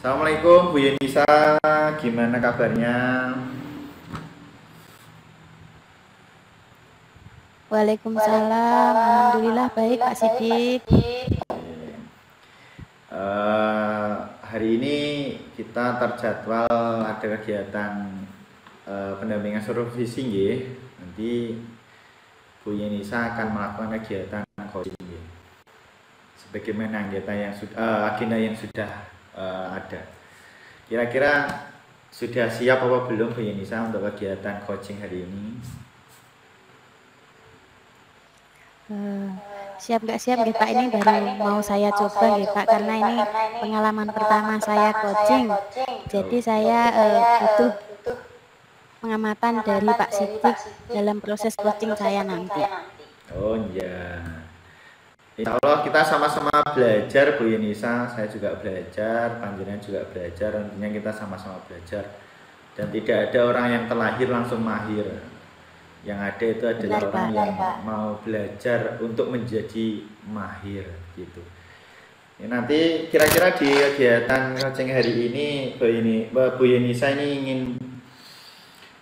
Assalamualaikum Bu Yunisa, gimana kabarnya? Waalaikumsalam, alhamdulillah baik Pak Sidik. Hari ini kita terjadwal ada kegiatan pendampingan supervisi nggih. Nanti Bu Yunisa akan melakukan kegiatan coaching nggih. Sebagaimana agenda yang sudah ada. Kira-kira sudah siap apa belum Bu Yunisa untuk kegiatan coaching hari ini? Siap nggak siap gitu Pak, ini baru mau saya coba gitu Pak, karena ini pengalaman pertama saya coaching. Jadi saya butuh pengamatan dari Pak Sidik dalam proses coaching saya nanti. Oh iya. Insya Allah kita sama-sama belajar Bu Yunisa, saya juga belajar, panjenengan juga belajar, tentunya kita sama-sama belajar. Dan tidak ada orang yang terlahir langsung mahir. Yang ada itu adalah orang yang mau belajar untuk menjadi mahir gitu. Ya, nanti kira-kira di kegiatan coaching hari ini Bu Yunisa ini ingin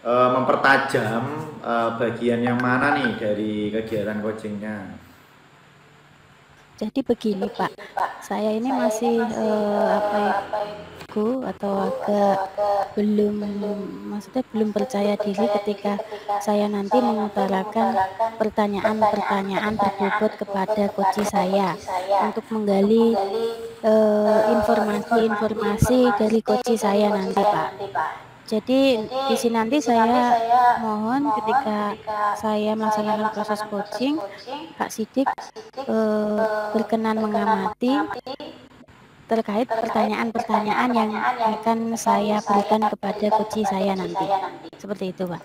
mempertajam bagian yang mana nih dari kegiatan coachingnya? Jadi begini Pak, saya ini masih belum percaya diri ketika saya nanti mengutarakan pertanyaan-pertanyaan berbobot kepada coach saya untuk menggali informasi-informasi dari coach saya nanti Pak. Jadi di sini nanti saya mohon ketika saya melaksanakan proses coaching, Pak Sidik berkenan mengamati terkait pertanyaan-pertanyaan yang akan saya berikan kepada coach saya nanti. Seperti itu Pak.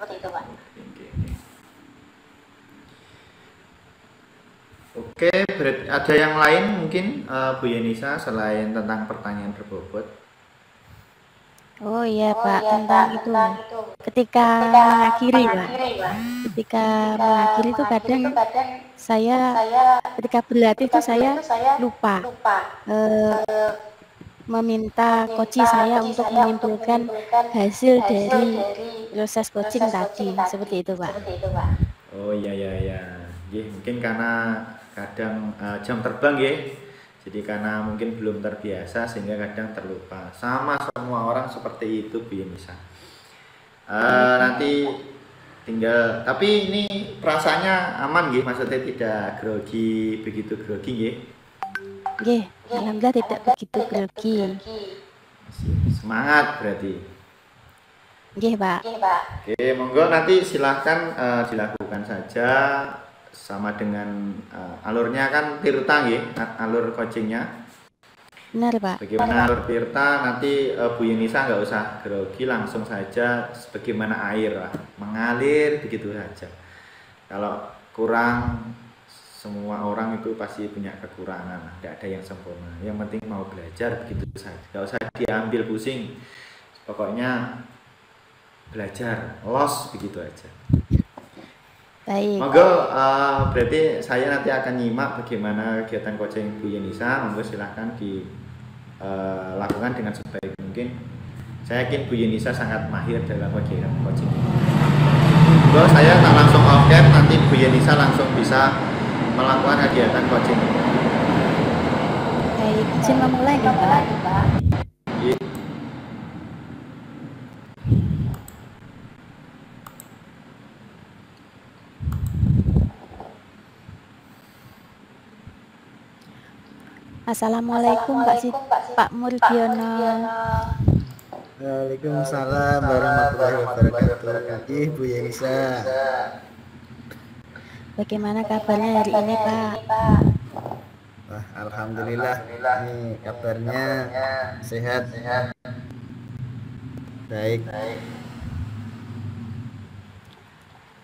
Oke, berarti ada yang lain mungkin Bu Yunisa selain tentang pertanyaan berbobot? Oh iya Pak, tentang itu ketika mengakhiri Pak, ketika mengakhiri itu kadang saya ketika berlatih itu saya lupa meminta coach saya untuk menyimpulkan hasil dari proses coaching tadi, seperti itu Pak. Oh iya. Mungkin karena kadang jam terbang ya. Jadi karena mungkin belum terbiasa sehingga kadang terlupa. Sama semua orang seperti itu Bu Yunisa. Nanti tinggal, tapi ini perasaannya aman nggih, maksudnya tidak begitu grogi nggih? Nggih, alhamdulillah tidak begitu grogi. Semangat berarti. Nggih Pak. Oke, monggo nanti silahkan dilakukan saja. Sama dengan alurnya kan Tirta nggih, alur coachingnya. Benar Pak. Bagaimana alur Tirta nanti Bu Yunisa nggak usah grogi, langsung saja sebagaimana air lah, mengalir begitu saja. Kalau kurang, semua orang itu pasti punya kekurangan, tidak ada yang sempurna. Yang penting mau belajar begitu saja, nggak usah diambil pusing. Pokoknya belajar, los begitu aja. Baik. Monggo, berarti saya nanti akan nyimak bagaimana kegiatan coaching Bu Yunisa. Monggo silahkan dilakukan dengan sebaik mungkin. Saya yakin Bu Yunisa sangat mahir dalam kegiatan coaching. Monggo saya tak langsung off cam, nanti Bu Yunisa langsung bisa melakukan kegiatan coaching. Baik, izin memulai nih Pak. Assalamualaikum Pak Murdiono. Waalaikumsalam warahmatullahi wabarakatuh. Bu Yunisa. Bagaimana kabarnya hari ini Pak? Wah, alhamdulillah. Ini kabarnya sehat. Baik.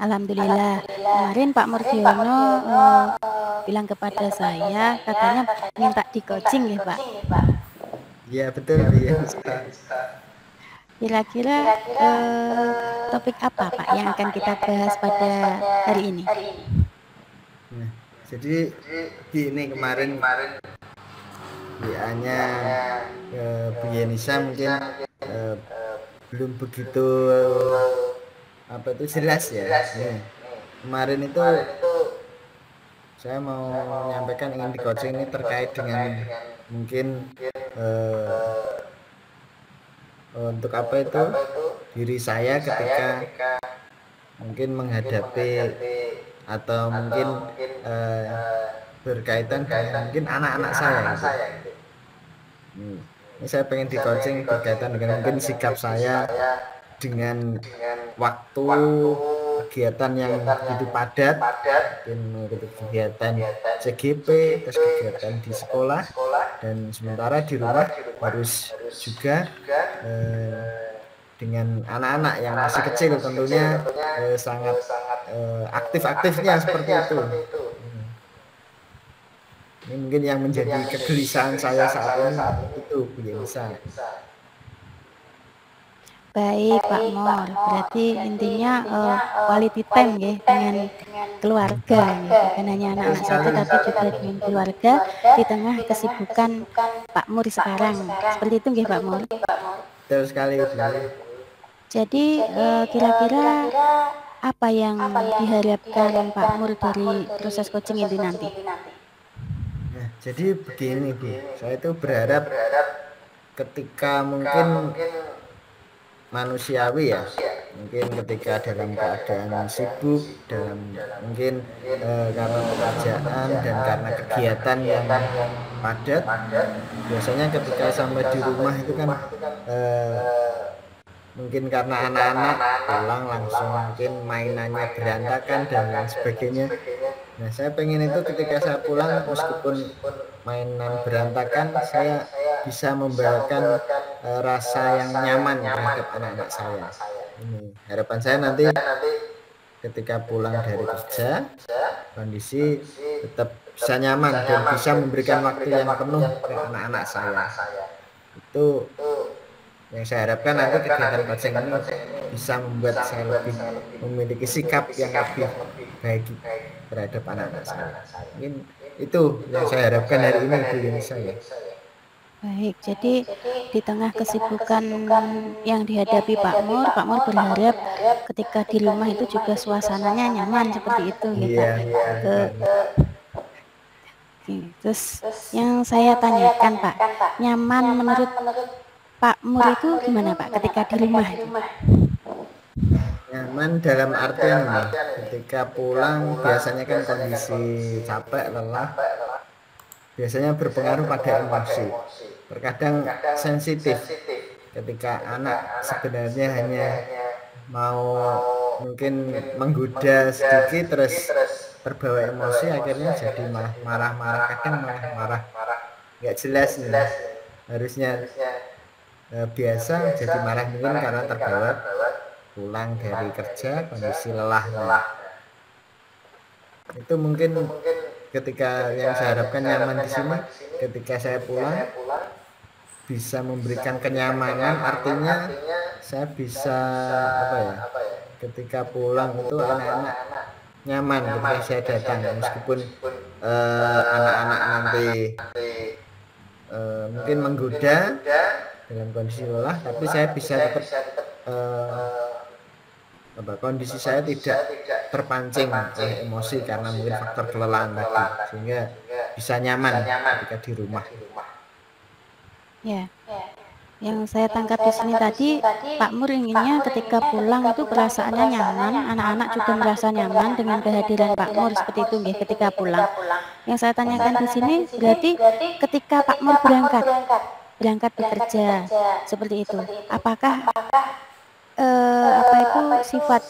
Alhamdulillah. Kemarin Pak Murdiono bilang kepada saya, katanya minta di coaching ya Pak. Iya betul Bu Yunisa. Kira-kira topik apa Pak yang akan kita bahas pada hari ini? Nah, jadi ini kemarin WA-nya ke Bu Yenisa mungkin eh, belum begitu apa itu jelas ya. Nih, kemarin itu saya mau menyampaikan ingin di coaching ini terkait dengan mungkin untuk apa itu diri saya ketika mungkin menghadapi atau mungkin eh, berkaitan dengan mungkin anak-anak saya gitu. Ini saya pengen di coaching berkaitan dengan mungkin sikap saya dengan waktu kegiatan yang begitu padat, mungkin kegiatan CGP, terus kegiatan di sekolah, dan sementara di rumah harus juga dengan anak-anak yang masih kecil tentunya sangat aktif-aktifnya seperti itu. Ini mungkin yang menjadi kegelisahan saya saat ini itu Bu Yenisa. Baik Pak Mor, berarti intinya quality time ya dengan keluarga ya, bukan hanya anak-anak saja tapi juga dengan keluarga di tengah kesibukan Pak Mur sekarang. Seperti itu nggih Pak Mur? Betul sekali Bu. Jadi kira-kira apa yang diharapkan Pak Mur dari proses coaching ini nanti? Nah, jadi begini Bu, saya itu berharap ketika mungkin manusiawi ya, mungkin ketika dalam keadaan sibuk, dalam mungkin karena pekerjaan dan karena kegiatan yang padat, biasanya ketika sampai di rumah itu kan mungkin karena anak-anak pulang langsung mungkin mainannya berantakan dan lain sebagainya. Nah, saya pengen itu ketika saya pulang meskipun mainan berantakan, saya bisa membawakan rasa yang nyaman terhadap anak-anak saya. Ini harapan saya nanti ketika pulang dari kerja, kondisi tetap bisa nyaman dan bisa memberikan waktu yang penuh ke anak-anak saya. Itu yang saya harapkan nanti kegiatan coaching ini bisa membuat saya lebih memiliki sikap yang lebih baik terhadap anak-anak saya. Mungkin itu yang saya harapkan hari ini Bu Yenisa ya. Baik, jadi di tengah kesibukan yang dihadapi Pak Mur berharap ketika di rumah itu juga suasananya nyaman seperti itu gitu. Terus yang saya tanyakan Pak, nyaman menurut Pak Mur itu gimana Pak ketika di rumah itu? Nyaman dalam artian ini, ketika pulang biasanya kan kondisi capek, lelah, biasanya berpengaruh pada emosi. Terkadang sensitif ketika anak sebenarnya hanya mau mungkin menggoda sedikit terus terbawa emosi akhirnya jadi marah-marah, kadang malah marah nggak jelas nih. Harusnya biasa jadi marah mungkin karena terbawa pulang dari kerja kondisi lelah. Itu mungkin ketika yang saya harapkan nyaman di sini, ketika saya pulang bisa memberikan kenyamanan, artinya saya bisa apa ya, ketika pulang itu anak-anak nyaman ketika saya datang, meskipun anak-anak nanti mungkin menggoda dalam kondisi lelah, tapi saya bisa tetap kondisi saya tidak terpancing oleh emosi karena mungkin faktor kelelahan tadi, sehingga bisa nyaman ketika di rumah. Ya, yang saya tangkap di sini tadi Pak Mur inginnya ketika pulang itu perasaannya nyaman, anak-anak juga merasa nyaman dengan kehadiran Pak Mur seperti itu nggih ketika pulang. Yang saya tanyakan di sini berarti ketika Pak Mur berangkat bekerja seperti itu, apakah apa itu sifat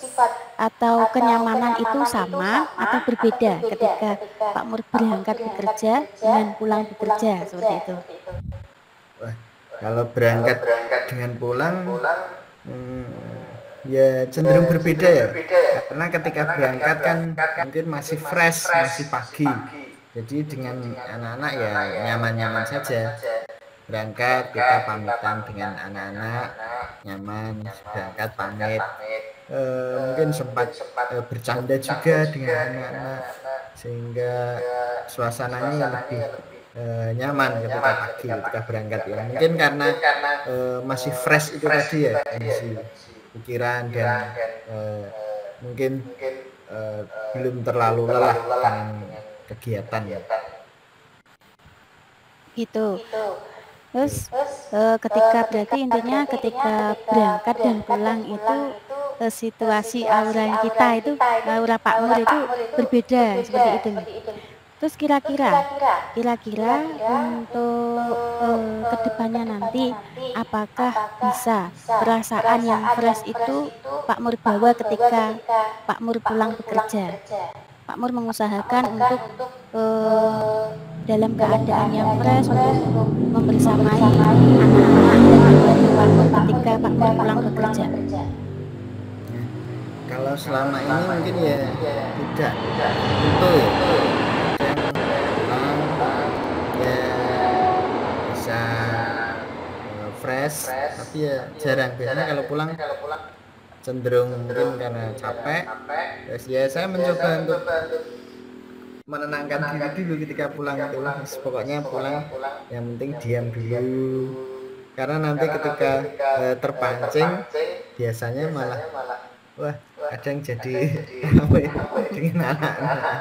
atau kenyamanan itu sama atau berbeda ketika Pak Mur berangkat bekerja dengan pulang bekerja seperti itu? Wah, kalau berangkat dengan pulang ya cenderung berbeda ya, karena ketika berangkat kan mungkin masih fresh, masih pagi, jadi dengan anak-anak ya nyaman-nyaman saja. Berangkat kita pamitan dengan anak-anak, nyaman, berangkat pamit, mungkin sempat bercanda juga dengan anak-anak sehingga suasananya lebih nyaman ketika pagi ketika berangkat ya. Mungkin karena masih fresh itu tadi ya, kondisi pikiran dan mungkin belum terlalu lelah dengan kegiatan ya. Gitu. Terus ketika berarti intinya ketika berangkat dan pulang itu situasi aura kita itu, aura Pak Mur itu berbeda seperti itu nih. Terus kira-kira untuk kedepannya nanti apakah bisa perasaan yang fresh itu Pak Mur bawa ketika Pak Mur pulang bekerja? Pak Mur mengusahakan untuk dalam keadaan yang fresh untuk membersamai anak-anak dan membantu Pak Mur ketika Pak Mur pulang bekerja. Kalau selama ini mungkin ya tidak tentu ya, yang pulang ya bisa fresh, tapi ya jarang. Biasanya kalau pulang cenderung mungkin karena capek. Terus ya saya mencoba untuk menenangkan diri dulu ketika pulang itu. Pokoknya pulang yang penting diam dulu, karena nanti ketika terpancing biasanya malah wah ada yang jadi apa ya dengan anak-anak.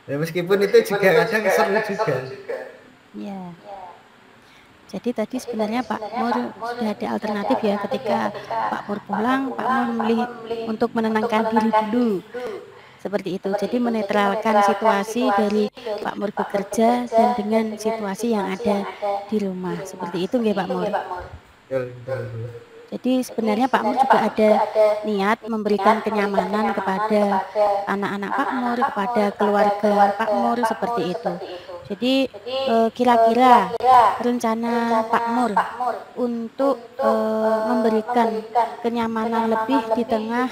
Ya, meskipun itu juga kadang seru juga. Ya. Jadi tadi sebenarnya Pak Mur sudah ada alternatif ya, ketika Pak Mur pulang, Pak Mur memilih untuk menenangkan diri dulu. Seperti itu. Jadi menetralkan situasi dari Pak Mur bekerja dan dengan situasi yang ada di rumah. Seperti itu nggih Pak Mur. Jadi sebenarnya Pak Mur juga ada niat memberikan kenyamanan kepada anak-anak Pak Mur, kepada keluarga Pak Mur, seperti itu. Jadi kira-kira rencana Pak Mur untuk memberikan kenyamanan lebih di tengah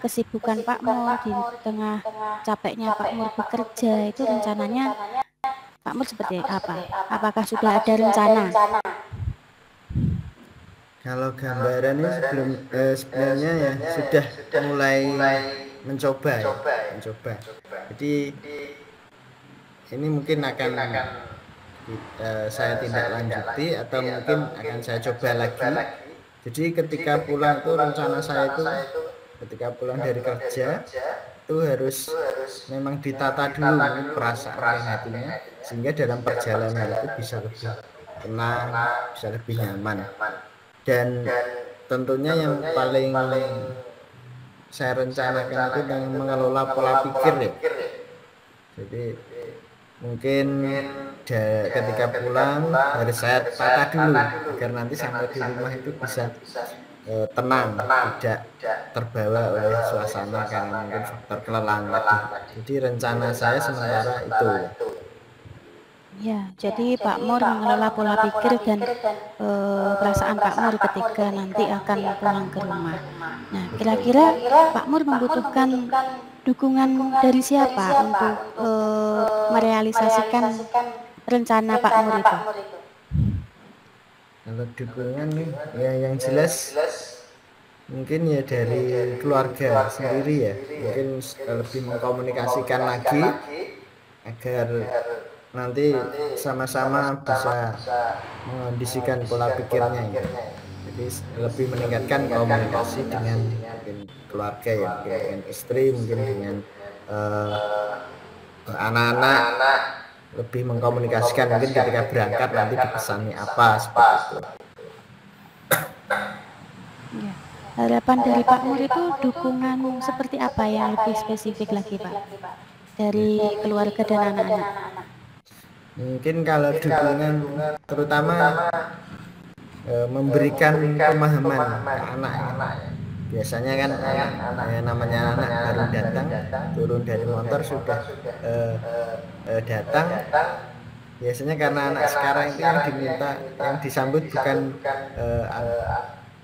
kesibukan Pak Mur, di tengah capeknya Pak Mur bekerja, itu rencananya Pak Mur seperti apa? Apakah sudah ada rencana? Kalau gambarannya sebenarnya ya sudah mulai mencoba. Jadi ini mungkin akan saya tindak lanjuti atau mungkin akan saya coba lagi. Jadi ketika pulang itu rencana saya itu ketika pulang dari kerja itu harus memang ditata dulu perasaan dan hatinya, sehingga dalam perjalanan itu bisa lebih tenang, bisa lebih nyaman. Dan tentunya yang paling saya rencanakan itu dengan mengelola pola pikir ya. Jadi mungkin ketika pulang harus saya tata dulu agar nanti sampai di rumah itu bisa tenang, tidak terbawa oleh suasana karena mungkin faktor kelelahan tadi. Jadi rencana saya sementara itu. Ya, jadi Pak Mur mengelola pola pikir dan perasaan Pak Mur ketika nanti akan pulang ke rumah. Nah, kira-kira Pak Mur membutuhkan dukungan dari siapa untuk merealisasikan rencana Pak Mur itu? Kalau dukungan nih, ya yang jelas mungkin ya dari keluarga sendiri ya, mungkin lebih mengkomunikasikan lagi agar nanti sama-sama bisa mengondisikan pola pikirnya ya. Jadi lebih meningkatkan komunikasi dengan mungkin keluarga ya, mungkin dengan istri, mungkin dengan anak-anak, lebih mengkomunikasikan mungkin ketika berangkat nanti dipesani apa seperti itu. Ya. Harapan dari Pak Mur itu dukungan seperti apa yang lebih spesifik lagi Pak dari keluarga dan anak-anak? Mungkin kalau dukungan terutama memberikan pemahaman ke anak ya. Biasanya kan namanya anak baru datang turun dari motor sudah datang, biasanya karena anak sekarang itu yang diminta, yang disambut bukan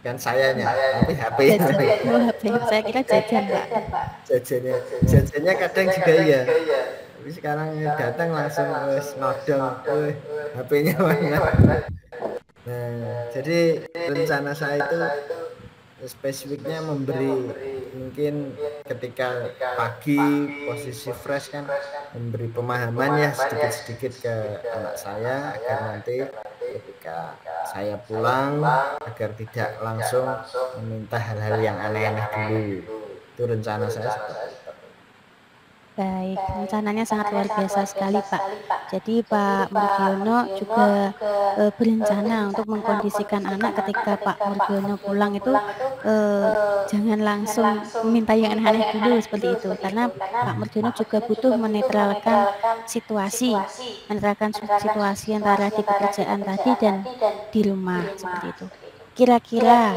kan sayanya, tapi HP. Saya kira jajan Pak. Jajannya kadang juga iya. Tapi sekarang datang langsung nodong, HP-nya mana. Nah, jadi rencana saya itu spesifiknya memberi mungkin ketika pagi posisi fresh kan memberi pemahaman ya sedikit-sedikit ke anak saya agar nanti ketika saya pulang agar tidak langsung meminta hal-hal yang aneh-aneh dulu. Itu rencana saya seperti itu. Baik, rencananya sangat luar biasa sekali, Pak. Jadi Pak Murgiono juga berencana untuk mengkondisikan anak ketika Pak Murgiono pulang itu jangan langsung meminta yang aneh-aneh dulu seperti itu, karena Pak Murgiono juga butuh menetralkan situasi antara di pekerjaan tadi dan di rumah seperti itu. Kira-kira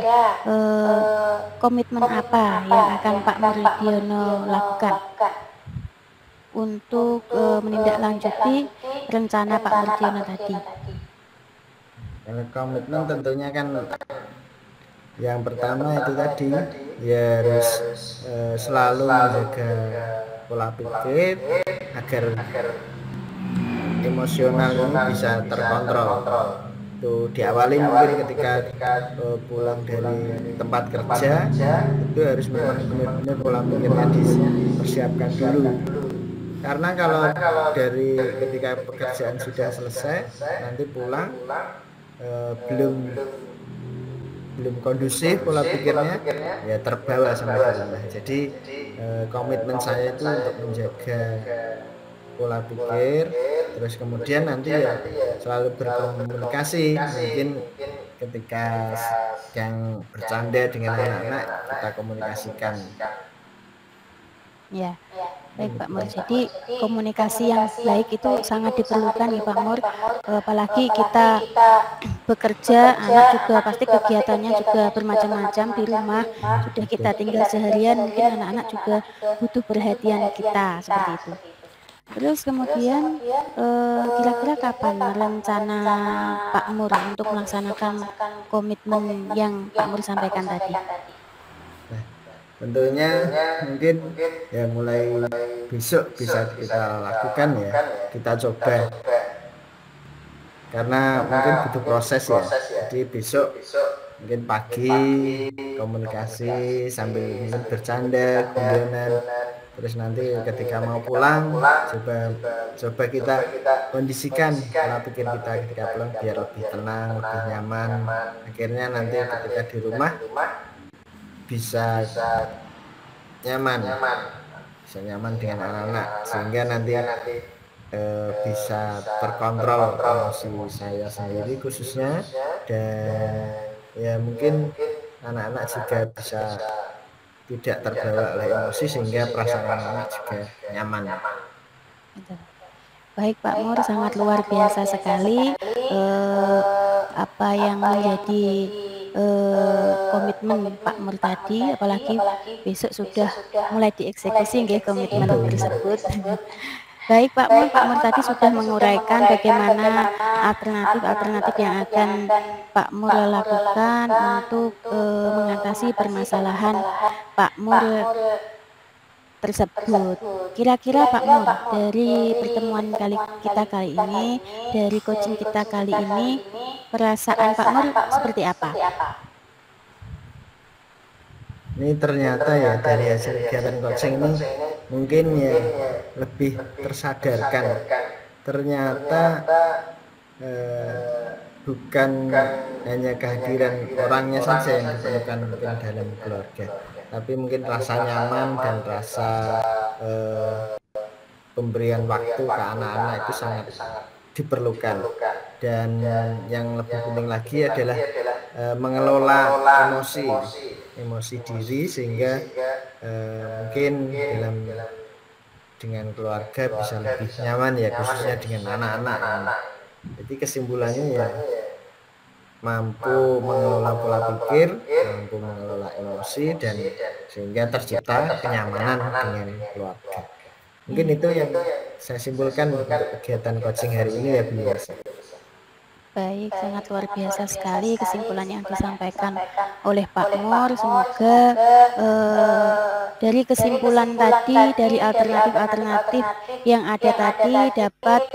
komitmen apa yang akan Pak Murgiono lakukan untuk menindaklanjuti rencana Pak Murgiono tadi? Kalau komitmen tentunya kan yang pertama itu tadi ya harus selalu menjaga pola pikir agar emosional ini bisa terkontrol. Itu diawali mungkin ketika pulang dari tempat kerja itu harus memang benar-benar pola pikirnya dipersiapkan dulu. Karena kalau dari ketika pekerjaan sudah selesai nanti pulang belum kondusif pola pikirnya ya terbawa sama di rumah. Jadi komitmen saya itu untuk menjaga pola pikir, terus kemudian nanti ya selalu berkomunikasi. Mungkin ketika yang bercanda dengan anak-anak kita komunikasikan. Ya, baik Pak Mur. Jadi komunikasi yang baik itu sangat diperlukan ya Pak Mur. Apalagi kita bekerja, anak juga pasti kegiatannya juga bermacam-macam di rumah. Sudah kita tinggal seharian, mungkin anak-anak juga butuh perhatian kita seperti itu. Terus kemudian kira-kira kapan rencana Pak Mur untuk melaksanakan komitmen yang Pak Mur sampaikan tadi? Tentunya mungkin ya mulai besok bisa kita lakukan ya, kita coba karena mungkin butuh proses ya. Jadi besok mungkin pagi komunikasi sambil mungkin bercanda guyonan, terus nanti ketika mau pulang coba kita kondisikan pola pikir kita ketika pulang biar lebih tenang, lebih nyaman. Akhirnya nanti ketika di rumah bisa nyaman dengan anak-anak sehingga nanti bisa terkontrol emosi saya sendiri khususnya, dan ya mungkin anak-anak juga bisa tidak terbawa oleh emosi sehingga perasaan anak-anak juga nyaman. Baik Pak Mur, sangat luar biasa sekali apa yang menjadi komitmen Pak Mur tadi, apalagi besok sudah mulai dieksekusi nggih komitmen tersebut. Baik Pak Mur tadi sudah menguraikan bagaimana alternatif yang akan Pak Mur lakukan untuk mengatasi permasalahan Pak Mur tersebut. Kira-kira Pak Mur, dari pertemuan kita kali ini, dari coaching kita kali ini, perasaan Pak Mur seperti apa? Ini ternyata ya dari hasil kegiatan coaching ini mungkin ya lebih tersadarkan. Ternyata bukan hanya kehadiran orangnya saja yang diperlukan mungkin dalam keluarga, tapi mungkin rasa nyaman dan rasa pemberian waktu ke anak-anak itu sangat diperlukan. Dan yang lebih penting lagi adalah mengelola emosi diri sehingga mungkin dengan keluarga bisa lebih nyaman ya, khususnya dengan anak-anak. Jadi kesimpulannya ya mampu mengelola pola pikir, mampu mengelola emosi, dan sehingga tercipta kenyamanan dengan keluarga. Mungkin itu yang saya simpulkan untuk kegiatan coaching hari ini ya Bu. Baik, sangat luar biasa sekali kesimpulan yang disampaikan oleh Pak Mur. Semoga dari kesimpulan tadi, dari alternatif-alternatif yang ada tadi dapat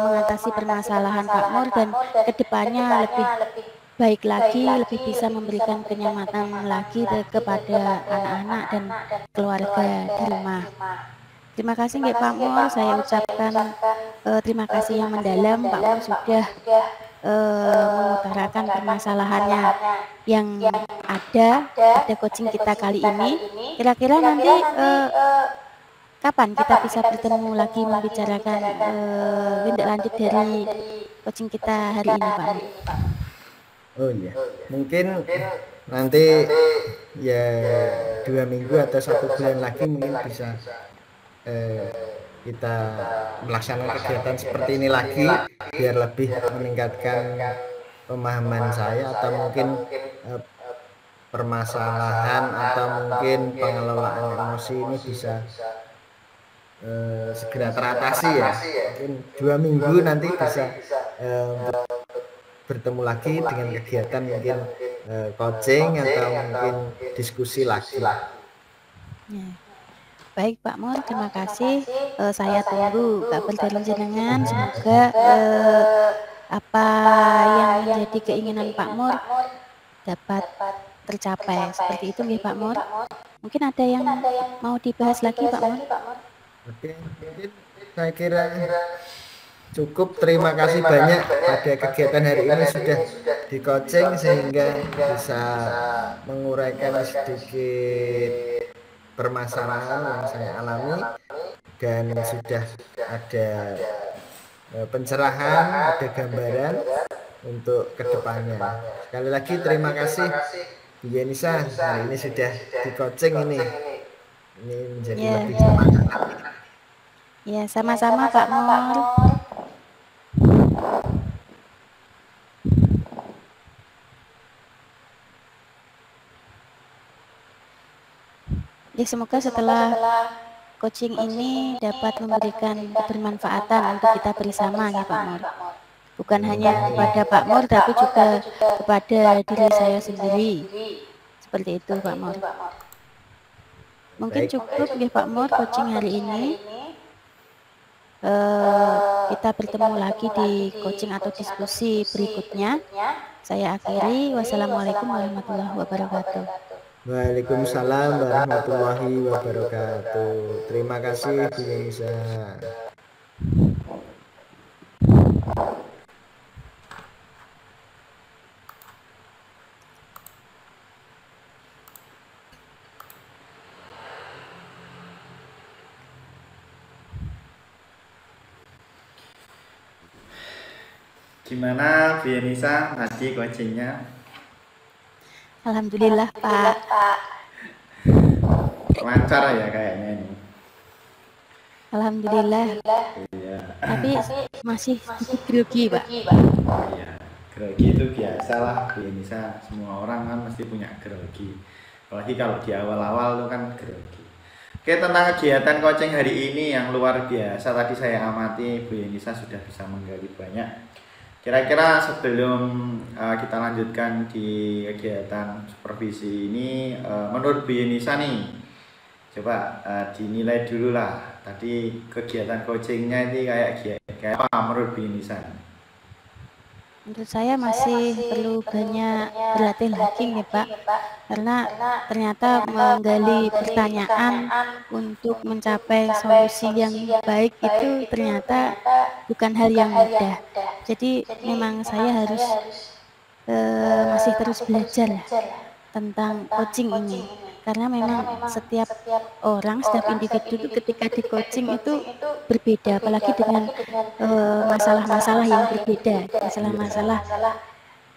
mengatasi permasalahan Pak Mur dan kedepannya lebih baik lagi, lebih bisa memberikan kenyamanan lagi kepada anak-anak dan keluarga di rumah. Terima kasih nggih Pak Mur, saya ucapkan terima kasih yang mendalam. Pak Mur sudah mengutarakan permasalahannya yang ada pada coaching kita kali ini. Kira-kira nanti kapan kita bisa bertemu lagi membicarakan tindak lanjut dari coaching kita hari ini Pak Mur? Oh iya, mungkin nanti ya 2 minggu atau 1 bulan lagi mungkin bisa kita melaksanakan kegiatan seperti ini lagi biar lebih meningkatkan pemahaman saya atau mungkin permasalahan atau mungkin pengelolaan emosi ini bisa segera teratasi ya. Mungkin 2 minggu nanti bisa bertemu lagi dengan kegiatan mungkin coaching atau mungkin diskusi lagi. Ya. Baik Pak Mur, terima kasih. Saya tunggu kabar dari jenengan. Semoga apa yang menjadi keinginan Pak Mur dapat tercapai. Seperti itu nggih Pak Mur. Mungkin ada yang mau dibahas lagi Pak Mur? Oke, mungkin saya kira cukup. Terima kasih banyak pada kegiatan hari ini sudah di coaching sehingga bisa menguraikan sedikit permasalahan yang saya alami dan sudah ada pencerahan, ada gambaran untuk kedepannya. Sekali lagi terima kasih Bu Yenisa, hari ini sudah di coaching ini menjadi lebih semangat. Ya, sama-sama Pak Mur. Ya, semoga setelah coaching ini dapat memberikan kebermanfaatan untuk kita bersama ya Pak Mur. Bukan hanya kepada Pak Mur tapi juga kepada diri saya sendiri. Seperti itu Pak Mur. Mungkin cukup ya Pak Mur coaching hari ini. Kita bertemu lagi di coaching atau diskusi berikutnya. Saya akhiri. Wassalamualaikum warahmatullahi wabarakatuh. Waalaikumsalam warahmatullahi wabarakatuh. Terima kasih Bu Yenisa. Gimana Bu Yenisa tadi coachingnya? Alhamdulillah Pak. Lancar ya kayaknya ini. Alhamdulillah. Iya. Tapi masih sedikit grogi Pak. Iya. Grogi itu biasa lah Bu Yenisa. Semua orang kan mesti punya grogi. Apalagi kalau di awal-awal itu kan grogi. Oke, tentang kegiatan coaching hari ini yang luar biasa tadi saya amati Bu Yenisa sudah bisa menggali banyak. Kira-kira sebelum kita lanjutkan di kegiatan supervisi ini, menurut Bu Yenisa nih, coba dinilai dulu lah. Tadi kegiatan coachingnya ini kayak apa menurut Bu Yenisa? Menurut saya masih perlu banyak berlatih lagi nih Pak, karena ternyata menggali pertanyaan untuk mencapai solusi yang baik itu ternyata bukan hal yang mudah. Jadi memang saya harus masih terus belajar tentang coaching ini, karena memang setiap orang, setiap individu itu ketika di coaching itu berbeda, apalagi dengan masalah-masalah yang berbeda, masalah-masalah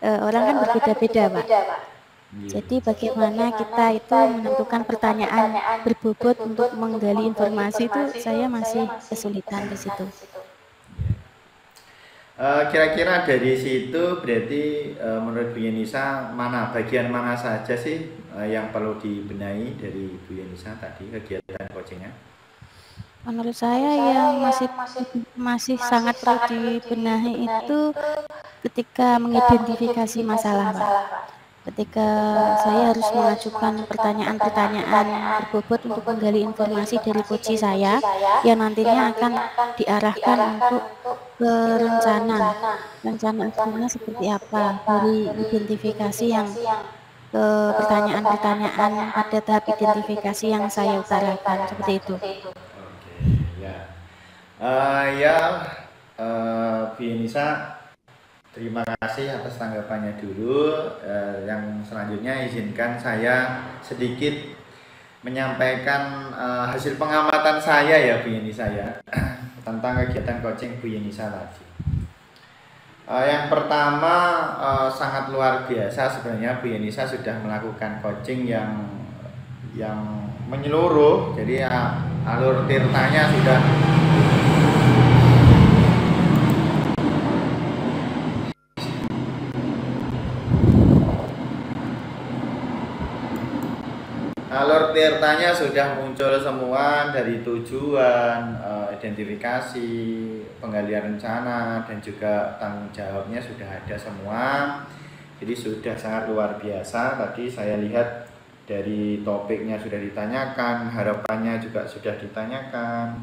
orang kan berbeda-beda Pak. Jadi bagaimana kita itu menentukan pertanyaan berbobot untuk menggali informasi itu saya masih kesulitan di situ. Kira-kira dari situ berarti menurut Bu Yenisa bagian mana saja sih yang perlu dibenahi dari Bu Yenisa tadi kegiatan coachingnya? Menurut saya yang masih sangat perlu dibenahi itu ketika mengidentifikasi masalah Pak. ketika saya harus mengajukan pertanyaan-pertanyaan berbobot untuk menggali informasi dari coach saya yang nantinya akan diarahkan untuk ke rencana aksinya seperti apa dari identifikasi yang pertanyaan-pertanyaan pada tahap identifikasi yang saya utarakan seperti itu. Oke, ya. Ya, Bu Yenisa, terima kasih atas tanggapannya dulu. Yang selanjutnya izinkan saya sedikit menyampaikan hasil pengamatan saya ya Bu Yenisa ya tentang kegiatan coaching Bu Yenisa tadi. Yang pertama sangat luar biasa sebenarnya Bu Yenisa sudah melakukan coaching yang menyeluruh. Jadi alur tirtanya sudah muncul semua dari tujuan, identifikasi, penggalian rencana, dan juga tanggung jawabnya sudah ada semua. Jadi sudah sangat luar biasa. Tadi saya lihat dari topiknya sudah ditanyakan, harapannya juga sudah ditanyakan,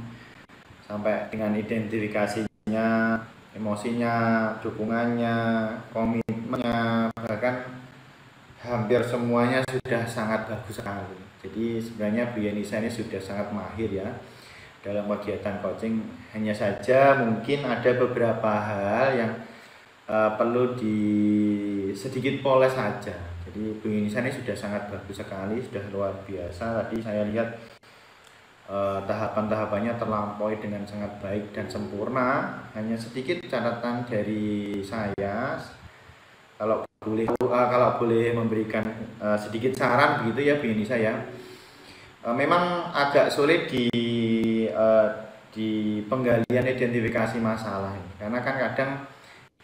sampai dengan identifikasinya, emosinya, dukungannya, komitmennya, bahkan hampir semuanya sudah sangat bagus sekali. Jadi sebenarnya Bu Yenisa ini sudah sangat mahir ya dalam kegiatan coaching. Hanya saja mungkin ada beberapa hal yang perlu sedikit poles saja. Jadi Bu Yenisa ini sudah sangat bagus sekali, sudah luar biasa. Tadi saya lihat tahapan-tahapannya terlampaui dengan sangat baik dan sempurna. Hanya sedikit catatan dari saya, kalau boleh memberikan sedikit saran begitu ya Bu Yenisa ya. Memang agak sulit di penggalian identifikasi masalah ini, karena kan kadang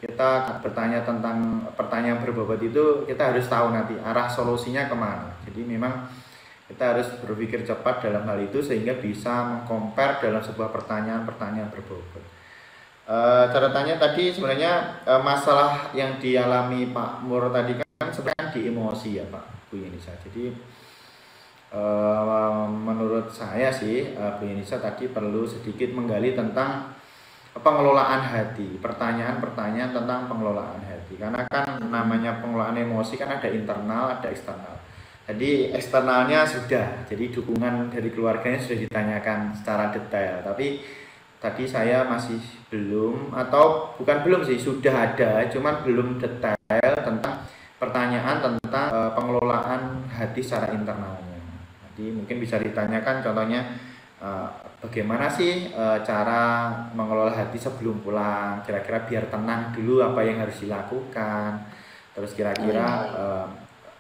kita bertanya tentang pertanyaan berbobot itu kita harus tahu nanti arah solusinya kemana. Jadi memang kita harus berpikir cepat dalam hal itu sehingga bisa mengcompare dalam sebuah pertanyaan berbobot. Catatannya tadi sebenarnya masalah yang dialami Pak Mur tadi kan sebenarnya di emosi ya Pak Bu Yenisa. Jadi menurut saya sih Bu Yenisa tadi perlu sedikit menggali tentang pengelolaan hati, pertanyaan-pertanyaan tentang pengelolaan hati. Karena kan namanya pengelolaan emosi kan ada internal, ada eksternal. Jadi eksternalnya sudah, jadi dukungan dari keluarganya sudah ditanyakan secara detail. Tapi tadi saya masih belum, atau bukan belum sih, sudah ada, cuman belum detail tentang pertanyaan tentang pengelolaan hati secara internalnya. Jadi mungkin bisa ditanyakan contohnya bagaimana sih cara mengelola hati sebelum pulang, kira-kira biar tenang dulu apa yang harus dilakukan. Terus kira-kira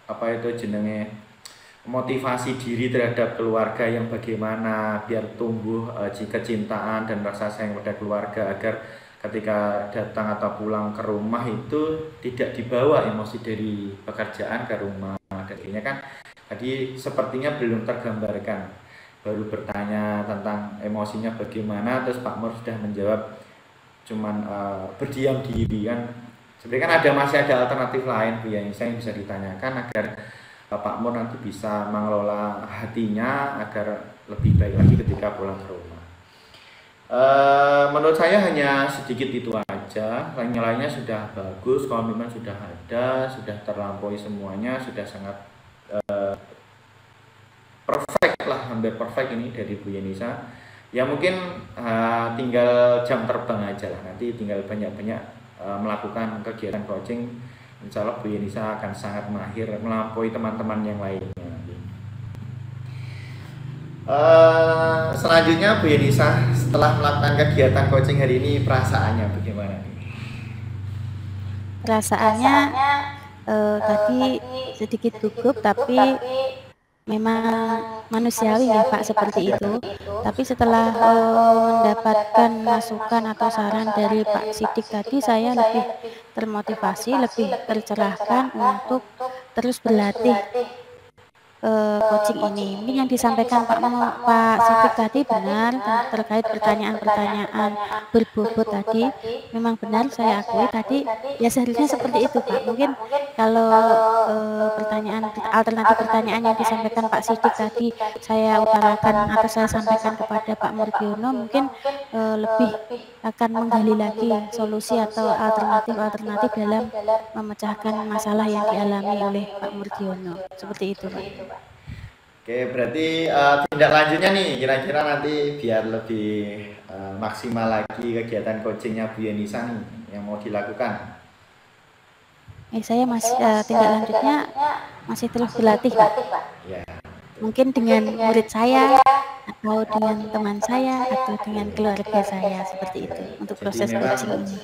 apa itu jenenge motivasi diri terhadap keluarga yang bagaimana biar tumbuh kecintaan dan rasa sayang pada keluarga, agar ketika datang atau pulang ke rumah itu tidak dibawa emosi dari pekerjaan ke rumah. Dan ini kan tadi sepertinya belum tergambarkan, baru bertanya tentang emosinya bagaimana, terus Pak Mur sudah menjawab cuman berdiam diri kan. Sebenarnya kan masih ada alternatif lain Bu Yenisa yang bisa ditanyakan agar Pak Mur nanti bisa mengelola hatinya agar lebih baik lagi ketika pulang ke rumah. Menurut saya hanya sedikit itu aja. Lainnya sudah bagus, komitmen sudah ada, sudah terlampaui semuanya, sudah sangat perfect lah, hampir perfect ini dari Bu Yenisa. Ya mungkin tinggal jam terbang aja lah, nanti tinggal banyak-banyak melakukan kegiatan coaching. Insya Allah Bu Yenisa akan sangat mahir melampaui teman-teman yang lainnya. Selanjutnya Bu Yenisa, setelah melakukan kegiatan coaching hari ini, perasaannya bagaimana nih? Perasaannya tadi sedikit gugup, tapi memang manusiawi ya Pak seperti itu. Tapi setelah mendapatkan masukan atau saran dari Pak Sidik tadi, saya lebih termotivasi, lebih tercerahkan untuk terus berlatih coaching ini. Mungkin yang disampaikan Pak Sidik tadi benar terkait pertanyaan-pertanyaan berbobot tadi, memang benar saya akui tadi ya seharusnya seperti itu Pak. Mungkin kalau pertanyaan alternatif pertanyaan yang disampaikan Pak Sidik tadi saya utarakan atau saya sampaikan kepada Pak Murgiono, mungkin lebih akan menggali lagi solusi atau alternatif dalam memecahkan masalah yang dialami oleh Pak Murgiono. Seperti itu Pak. Oke, berarti tindak lanjutnya nih kira-kira nanti biar lebih maksimal lagi kegiatan coachingnya Bu Yenisa nih yang mau dilakukan. Saya masih tindak lanjutnya masih terus berlatih Pak. Ya. Mungkin dengan murid saya atau dengan teman saya atau dengan keluarga saya seperti itu untuk proses coaching ini.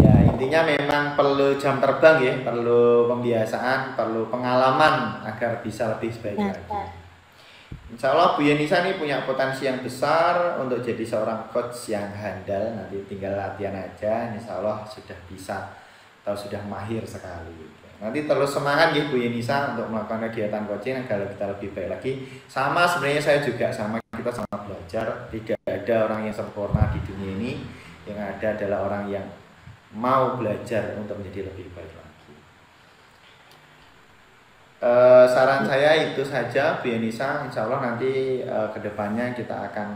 Ya, intinya memang perlu jam terbang ya, perlu pembiasaan, perlu pengalaman agar bisa lebih baik lagi. Insya Allah Bu Yenisa ini punya potensi yang besar untuk jadi seorang coach yang handal. Nanti tinggal latihan aja, insya Allah sudah bisa atau sudah mahir sekali. Nanti terus semangat ya Bu Yenisa untuk melakukan kegiatan coaching agar kita lebih baik lagi. Sama sebenarnya saya juga sama, kita sama belajar. Tidak ada orang yang sempurna di dunia ini. Yang ada adalah orang yang mau belajar untuk menjadi lebih baik lagi. Saran saya itu saja Bu Yenisa. Insya Allah nanti kedepannya kita akan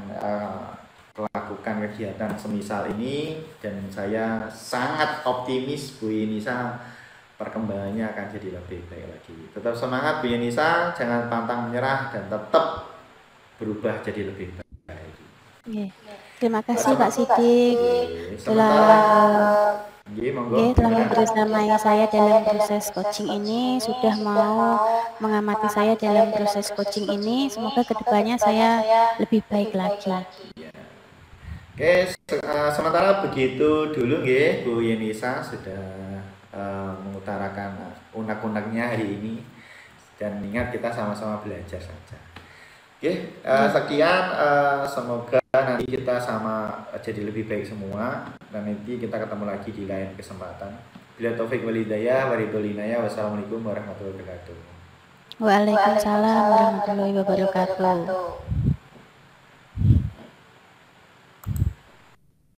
melakukan kegiatan semisal ini, dan saya sangat optimis Bu Yenisa perkembangannya akan jadi lebih baik lagi. Tetap semangat Bu Yenisa, jangan pantang menyerah dan tetap berubah jadi lebih baik. Terima kasih Pak Sidik telah membersamai saya dalam proses coaching ini, sudah mau mengamati saya dalam proses coaching ini. Semoga kedepannya saya lebih baik lagi. Oke, sementara begitu dulu nggih, Bu Yenisa sudah mengutarakan unek-uneknya hari ini, dan ingat kita sama-sama belajar saja. Oke, sekian, semoga nanti kita sama jadi lebih baik semua, dan nanti kita ketemu lagi di lain kesempatan. Bila taufik wal hidayah wa ridhol inayah. Wassalamualaikum warahmatullahi wabarakatuh. Waalaikumsalam warahmatullahi wabarakatuh.